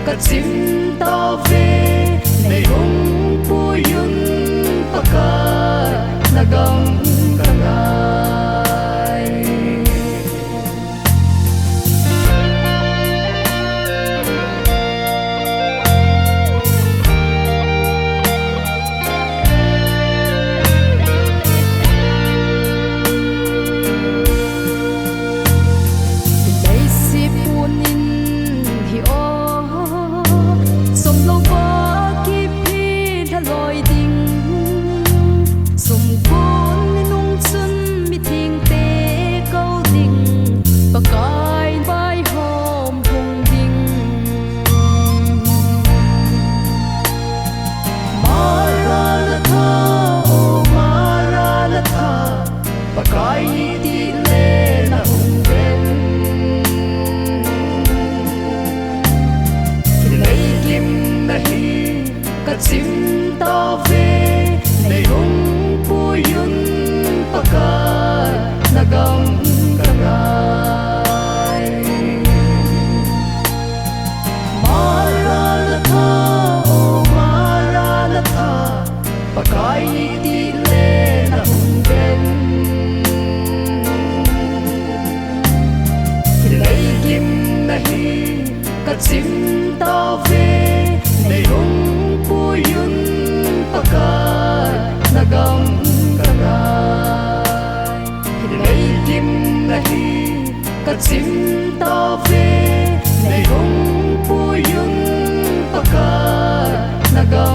ka chim ta ve nei hong pu yun pakai nagam kangai chim ta ve nei hong pu yun pakai nagam kangai Maranatha oh Maranatha pakai ni di le na hong ben Hilai kim nahi ka chim ta ve nei hong yun pakai nagam kangai Hilai kim nahi ka chim ta ve nei hong pu yun pakai nagam